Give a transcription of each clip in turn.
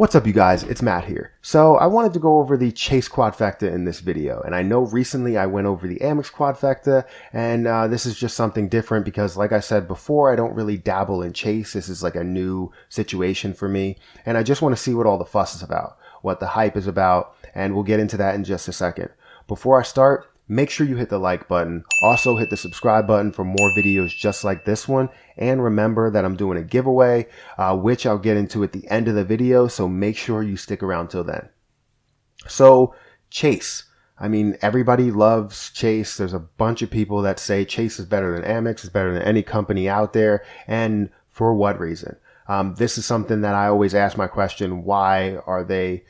What's up, you guys? It's Matt here. So I wanted to go over the Chase Quadfecta in this video, and I know recently I went over the Amex Quadfecta, and this is just something different because, like I said before, I don't really dabble in Chase. This is like a new situation for me, and I just want to see what all the fuss is about, what the hype is about, and we'll get into that in just a second. Before I start, make sure you hit the like button. Also hit the subscribe button for more videos just like this one. And remember that I'm doing a giveaway, which I'll get into at the end of the video. So make sure you stick around till then. So Chase. I mean, everybody loves Chase. There's a bunch of people that say Chase is better than Amex, is better than any company out there. And for what reason? This is something that I always ask my question, why are they,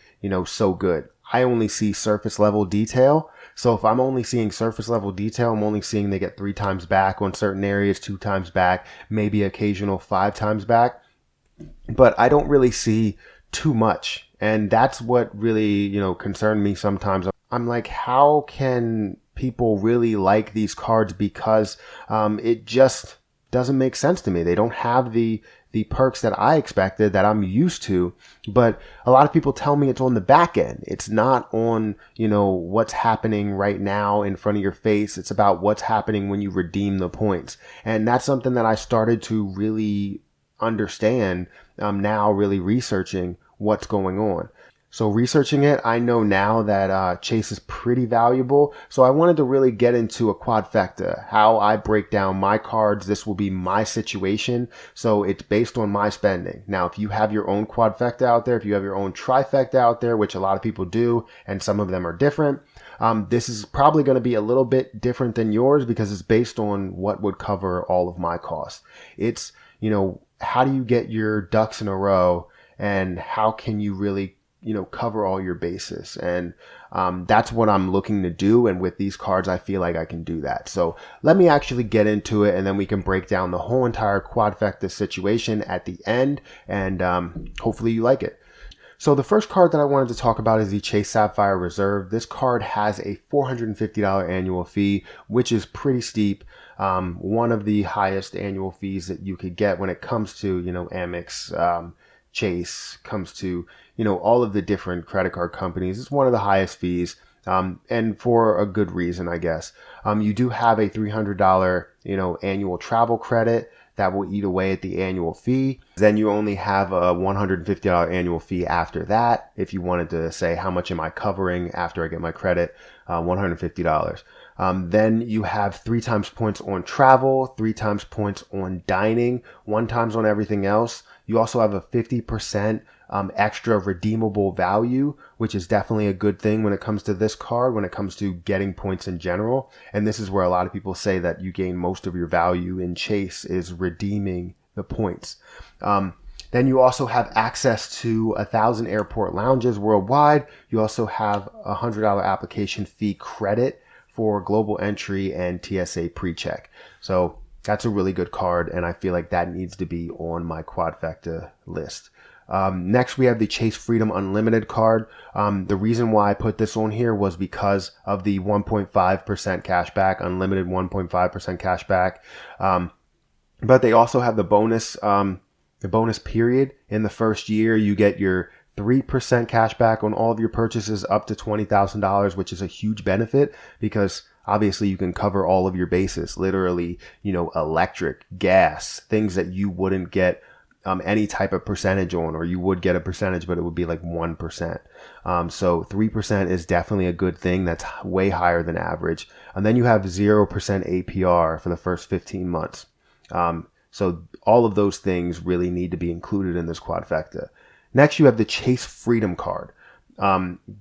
so good? I only see surface level detail. So if I'm only seeing surface level detail, I'm only seeing they get 3 times back on certain areas, 2 times back, maybe occasional 5 times back. But I don't really see too much. And that's what really, concerned me sometimes. I'm like, how can people really like these cards? Because it just doesn't make sense to me. They don't have the perks that I expected, that I'm used to. But a lot of people tell me it's on the back end. It's not on, what's happening right now in front of your face. It's about what's happening when you redeem the points. And that's something that I started to really understand now, really researching what's going on. So researching it, I know now that Chase is pretty valuable. So I wanted to really get into a Quadfecta, how I break down my cards. This will be my situation. So it's based on my spending. Now, if you have your own Quadfecta out there, if you have your own Trifecta out there, which a lot of people do, and some of them are different, this is probably going to be a little bit different than yours because it's based on what would cover all of my costs. It's, how do you get your ducks in a row and how can you really cover all your bases. And that's what I'm looking to do. And with these cards, I feel like I can do that. So let me actually get into it, and then we can break down the whole entire Quadfecta situation at the end. And hopefully you like it. So the first card that I wanted to talk about is the Chase Sapphire Reserve. This card has a $450 annual fee, which is pretty steep. One of the highest annual fees that you could get when it comes to, Amex, Chase, comes to, all of the different credit card companies. It's one of the highest fees, and for a good reason, I guess. You do have a $300, annual travel credit that will eat away at the annual fee. Then you only have a $150 annual fee after that. If you wanted to say, how much am I covering after I get my credit? $150. Then you have 3 times points on travel, 3 times points on dining, 1 times on everything else. You also have a 50% extra redeemable value, which is definitely a good thing when it comes to this card, when it comes to getting points in general. And this is where a lot of people say that you gain most of your value in Chase is redeeming the points. Then you also have access to 1,000 airport lounges worldwide. You also have a $100 application fee credit for global entry and TSA pre-check. So that's a really good card, and I feel like that needs to be on my Quadfecta list. Next, we have the Chase Freedom Unlimited card. The reason why I put this on here was because of the 1.5% cash back, unlimited 1.5% cash back. But they also have the bonus period. In the first year, you get your 3% cash back on all of your purchases up to $20,000, which is a huge benefit because obviously you can cover all of your bases, literally, electric, gas, things that you wouldn't get any type of percentage on, or you would get a percentage, but it would be like 1%. So 3% is definitely a good thing. That's way higher than average. And then you have 0% APR for the first 15 months. So all of those things really need to be included in this Quadfecta. Next, you have the Chase Freedom card.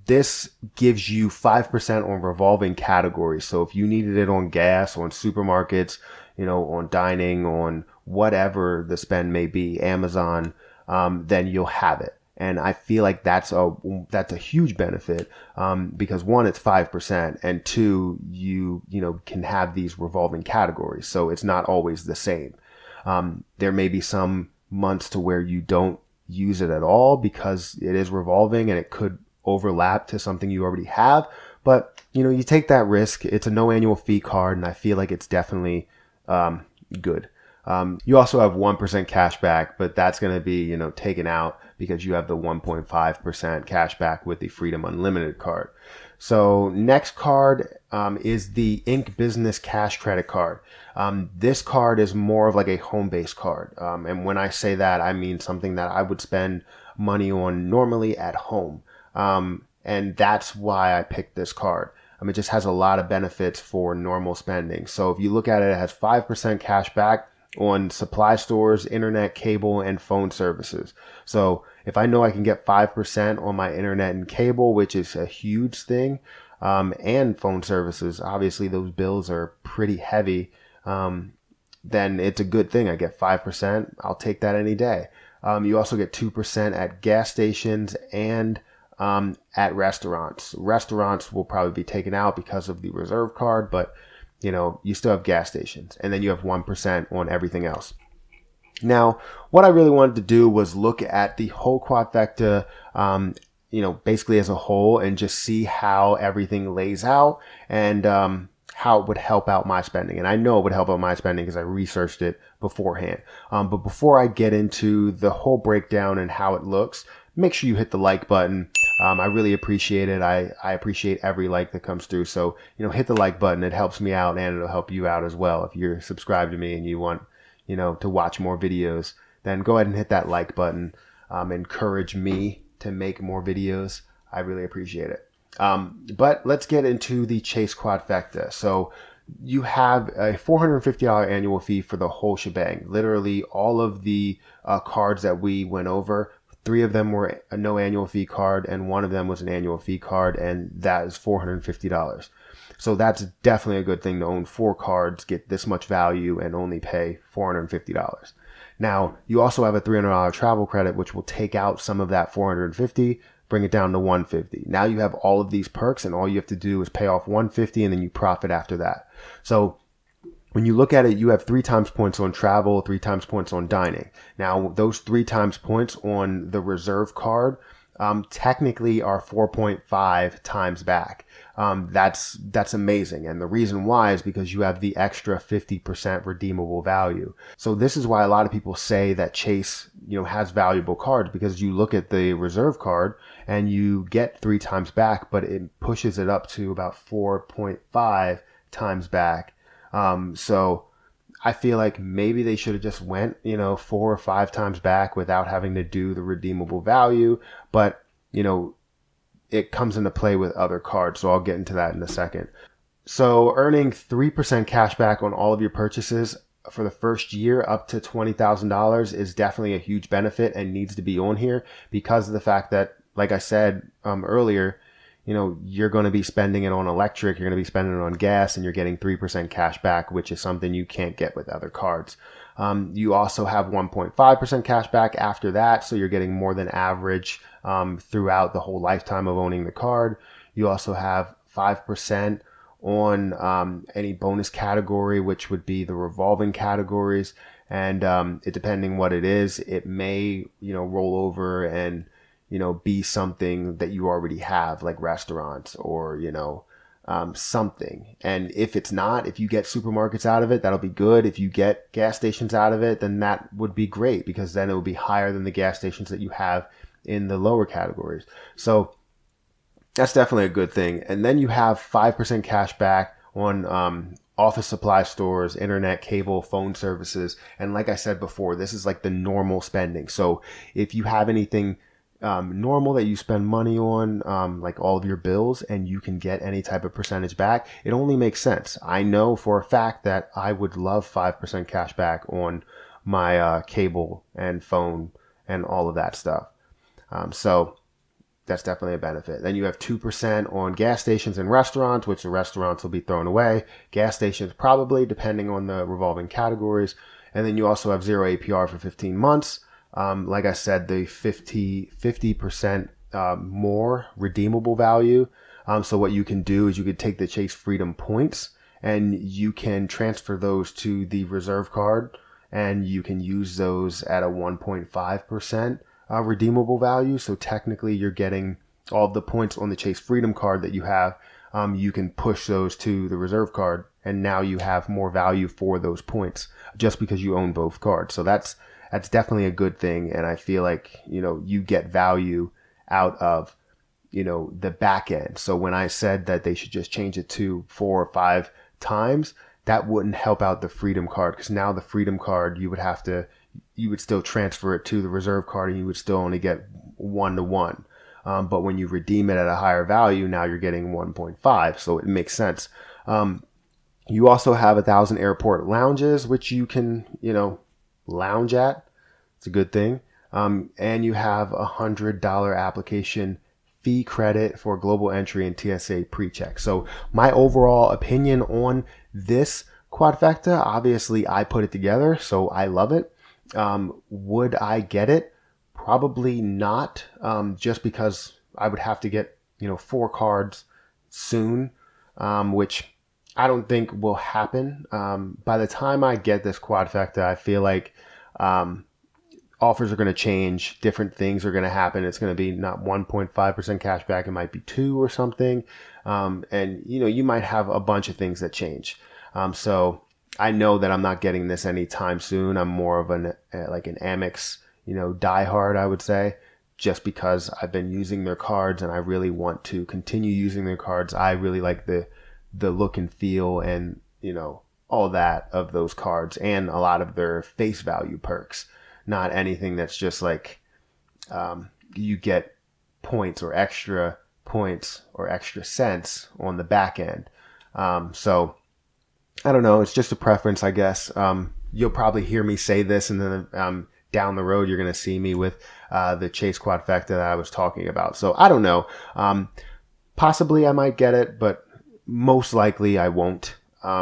This gives you 5% on revolving categories. So if you needed it on gas, on supermarkets, on dining, on whatever the spend may be, Amazon, then you'll have it. And I feel like that's a huge benefit because 1, it's 5%, and 2, you can have these revolving categories. So it's not always the same. There may be some months to where you don't use it at all because it is revolving and it could overlap to something you already have. But, you take that risk. It's a no annual fee card, and I feel like it's definitely good. You also have 1% cash back, but that's going to be, taken out because you have the 1.5% cash back with the Freedom Unlimited card. So next card is the Ink Business Cash Credit Card. This card is more of like a home-based card. And when I say that, I mean something that I would spend money on normally at home. And that's why I picked this card. It just has a lot of benefits for normal spending. So if you look at it, it has 5% cash back on supply stores, internet, cable, and phone services. So if I know I can get 5% on my internet and cable, which is a huge thing, and phone services, obviously those bills are pretty heavy, then it's a good thing. I get 5%. I'll take that any day. You also get 2% at gas stations and at restaurants. Restaurants will probably be taken out because of the reserve card, but you still have gas stations, and then you have 1% on everything else. Now, what I really wanted to do was look at the whole Quadfecta, basically as a whole, and just see how everything lays out and how it would help out my spending. And I know it would help out my spending because I researched it beforehand. But before I get into the whole breakdown and how it looks, make sure you hit the like button. I really appreciate it. I appreciate every like that comes through. So, hit the like button. It helps me out, and it'll help you out as well. If you're subscribed to me and you want, to watch more videos, then go ahead and hit that like button. Encourage me to make more videos. I really appreciate it. But let's get into the Chase Quadfecta. So you have a $450 annual fee for the whole shebang. Literally all of the cards that we went over, 3 of them were a no annual fee card, and 1 of them was an annual fee card, and that is $450. So that's definitely a good thing to own 4 cards, get this much value, and only pay $450. Now, you also have a $300 travel credit, which will take out some of that $450, bring it down to $150. Now you have all of these perks, and all you have to do is pay off $150, and then you profit after that. So when you look at it, you have 3 times points on travel, 3 times points on dining. Now, those 3 times points on the reserve card technically are 4.5 times back. That's amazing. And the reason why is because you have the extra 50% redeemable value. So this is why a lot of people say that Chase, has valuable cards, because you look at the reserve card and you get 3 times back, but it pushes it up to about 4.5 times back. So I feel like maybe they should have just went, 4 or 5 times back without having to do the redeemable value. But, it comes into play with other cards. So I'll get into that in a second. So earning 3% cash back on all of your purchases for the first year up to $20,000 is definitely a huge benefit and needs to be on here because of the fact that, like I said earlier, you're going to be spending it on electric, you're going to be spending it on gas, and you're getting 3% cash back, which is something you can't get with other cards. You also have 1.5% cash back after that, so you're getting more than average throughout the whole lifetime of owning the card. You also have 5% on any bonus category, which would be the revolving categories. And it depending what it is, it may, roll over and be something that you already have, like restaurants or, something. And if it's not, if you get supermarkets out of it, that'll be good. If you get gas stations out of it, then that would be great, because then it will be higher than the gas stations that you have in the lower categories. So that's definitely a good thing. And then you have 5% cash back on office supply stores, internet, cable, phone services. And like I said before, this is like the normal spending. So if you have anything normal that you spend money on, like all of your bills, and you can get any type of percentage back, it only makes sense. I know for a fact that I would love 5% cash back on my cable and phone and all of that stuff. So that's definitely a benefit. Then you have 2% on gas stations and restaurants, which the restaurants will be thrown away. Gas stations probably, depending on the revolving categories. And then you also have 0 APR for 15 months. Like I said, the 50% more redeemable value. So what you can do is you could take the Chase Freedom points and you can transfer those to the reserve card, and you can use those at a 1.5% redeemable value. So technically you're getting all of the points on the Chase Freedom card that you have. You can push those to the reserve card, and now you have more value for those points just because you own both cards. So that's that's definitely a good thing. And I feel like, you get value out of, the back end. So when I said that they should just change it to 4 or 5 times, that wouldn't help out the Freedom card, because now the Freedom card, you would still transfer it to the reserve card and you would still only get 1-to-1. But when you redeem it at a higher value, now you're getting 1.5. So it makes sense. You also have 1,000 airport lounges, which you can, lounge at. It's a good thing. And you have $100 application fee credit for global entry and TSA pre-check. So my overall opinion on this Quadfecta, obviously I put it together, so I love it. Would I get it? Probably not, just because I would have to get, 4 cards soon, which I don't think will happen. By the time I get this Quadfecta, I feel like offers are going to change. Different things are going to happen. It's going to be not 1.5% cash back. It might be 2 or something. And, you might have a bunch of things that change. So I know that I'm not getting this anytime soon. I'm more of an Amex, diehard, I would say, just because I've been using their cards and I really want to continue using their cards. I really like the look and feel and, all that of those cards and a lot of their face value perks. Not anything that's just like you get points or extra cents on the back end. So I don't know. It's just a preference, I guess. You'll probably hear me say this, and then down the road, you're going to see me with the Chase Quadfecta that I was talking about. So I don't know. Possibly I might get it, but most likely I won't.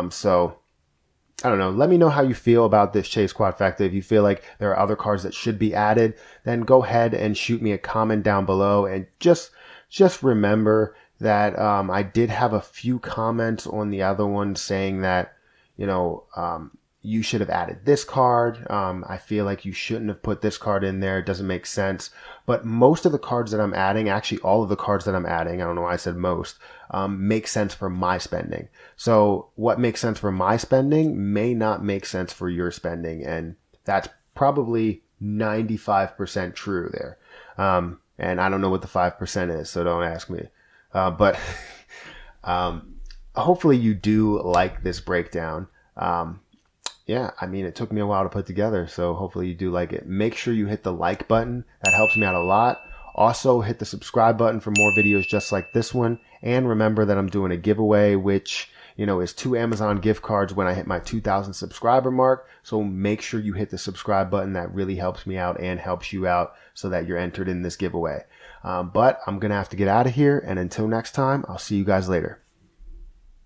So I don't know. Let me know how you feel about this Chase Quadfecta. If you feel like there are other cards that should be added, then go ahead and shoot me a comment down below. And just remember that I did have a few comments on the other one saying that, you should have added this card. I feel like you shouldn't have put this card in there. It doesn't make sense. But most of the cards that I'm adding, actually all of the cards that I'm adding, I don't know why I said most, make sense for my spending. So what makes sense for my spending may not make sense for your spending. And that's probably 95% true there. And I don't know what the 5% is, so don't ask me. But hopefully you do like this breakdown. Yeah, I mean, it took me a while to put together, so hopefully you do like it. Make sure you hit the like button. That helps me out a lot. Also, hit the subscribe button for more videos just like this one. And remember that I'm doing a giveaway, which, is 2 Amazon gift cards when I hit my 2,000 subscriber mark. So make sure you hit the subscribe button. That really helps me out and helps you out so that you're entered in this giveaway. But I'm going to have to get out of here. And until next time, I'll see you guys later.